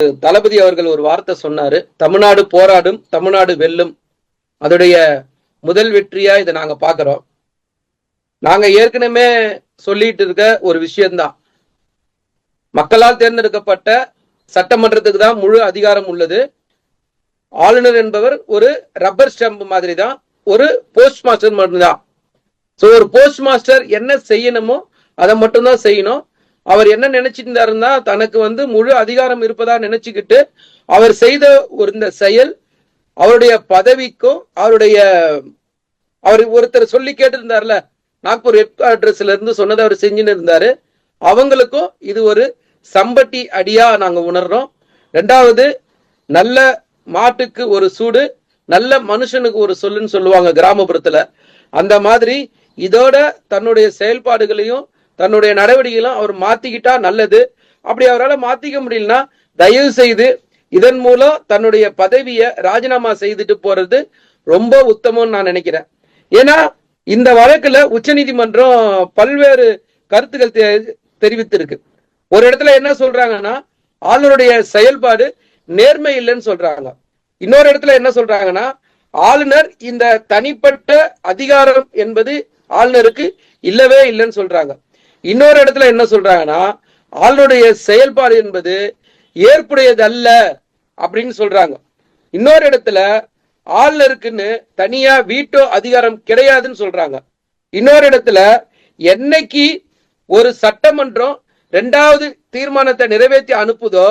தளபதி அவர்கள் ஒரு வார்த்தை சொன்னாரு, தமிழ்நாடு போராடும், தமிழ்நாடு வெல்லும். அதோடைய முதல் வெற்றியா இதை நாங்க பாக்குறோம். நாங்க ஏற்கனவே சொல்லிட்டு இருக்க ஒரு விஷயம்தான், மக்களால் தேர்ந்தெடுக்கப்பட்ட சட்டமன்றத்துக்கு தான் முழு அதிகாரம் உள்ளது. ஆளுநர் என்பவர் ஒரு ரப்பர் ஸ்டாம்ப் மாதிரி தான், ஒரு போஸ்ட் மாஸ்டர் மட்டும் தான். ஒரு போஸ்ட் மாஸ்டர் என்ன செய்யணுமோ அதை மட்டும்தான் செய்யணும். அவர் என்ன நினைச்சிட்டு இருந்தாருன்னா, தனக்கு முழு அதிகாரம் இருப்பதா நினைச்சுக்கிட்டு அவர் செய்த இந்த செயல் அவருடைய பதவிக்கும் அவர் ஒருத்தர் சொல்லி கேட்டு இருந்தார்ல, நாக்பூர் ஹெட் குவார்டர்ஸ்ல இருந்து சொன்னதை அவர் செஞ்சுன்னு இருந்தாரு. அவங்களுக்கும் இது ஒரு சம்பட்டி அடியா நாங்க உணர்றோம். ரெண்டாவது, நல்ல மாட்டுக்கு ஒரு சூடு, நல்ல மனுஷனுக்கு ஒரு சொல்லுன்னு சொல்லுவாங்க கிராமப்புறத்துல. அந்த மாதிரி இதோட தன்னுடைய செயல்பாடுகளையும் தன்னுடைய நடவடிக்கைகளும் அவர் மாத்திக்கிட்டா நல்லது. அப்படி அவரால் மாத்திக்க முடியலன்னா தயவு செய்து இதன் மூலம் தன்னுடைய பதவியை ராஜினாமா செய்துட்டு போறது ரொம்ப உத்தமம்னு நான் நினைக்கிறேன். ஏன்னா இந்த வழக்குல உச்சநீதிமன்றம் பல்வேறு கருத்துக்கள் தெரிவித்திருக்கு. ஒரு இடத்துல என்ன சொல்றாங்கன்னா, ஆளுநருடைய செயல்பாடு நேர்மை இல்லைன்னு சொல்றாங்க. இன்னொரு இடத்துல என்ன சொல்றாங்கன்னா, ஆளுநர் இந்த தனிப்பட்ட அதிகாரம் என்பது ஆளுநருக்கு இல்லவே இல்லைன்னு சொல்றாங்க. இன்னொரு இடத்துல என்ன சொல்றாங்கன்னா, ஆளுநருடைய செயல்பாடு என்பது ஏற்புடையது அல்ல அப்படின்னு சொல்றாங்க. இன்னொரு இடத்துல ஆளுநருக்குன்னு தனியா வீட்டோ அதிகாரம் கிடையாதுன்னு சொல்றாங்க. இன்னொரு இடத்துல என்னைக்கு ஒரு சட்டமன்றம் 2வது தீர்மானத்தை நிறைவேற்றி அனுப்புதோ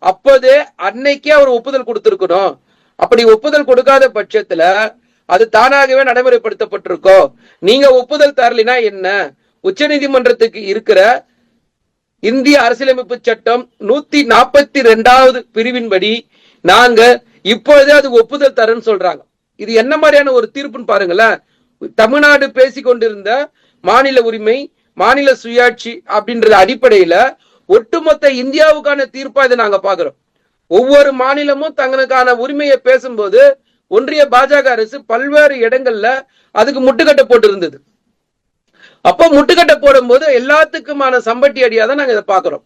அப்போதே அன்னைக்கே அவர் ஒப்புதல் கொடுத்திருக்கணும். அப்படி ஒப்புதல் கொடுக்காத பட்சத்துல அது தானாகவே நடைமுறைப்படுத்தப்பட்டிருக்கோம். நீங்க ஒப்புதல் தரலினா என்ன? உச்சநீதிமன்றத்துக்கு இருக்கிற இந்திய அரசியலமைப்பு சட்டம் 142வது பிரிவின்படி நாங்க இப்பொழுதே அது ஒப்புதல் தரேன்னு சொல்றாங்க. இது என்ன மாதிரியான ஒரு தீர்ப்புன்னு பாருங்களேன். தமிழ்நாடு பேசிக்கொண்டிருந்த மாநில உரிமை, மாநில சுயாட்சி அப்படின்ற அடிப்படையில ஒட்டுமொத்த இந்தியாவுக்கான தீர்ப்பா இதை நாங்க பாக்குறோம். ஒவ்வொரு மாநிலமும் தங்களுக்கான உரிமையை பேசும்போது ஒன்றிய பாஜக அரசு பல்வேறு இடங்கள்ல அதுக்கு முட்டுக்கட்டை போட்டு இருந்தது. அப்போ முட்டுக்கட்டை போடும் போது எல்லாத்துக்குமான சம்பட்டி அடியா தான் நாங்க இதை பாக்குறோம்.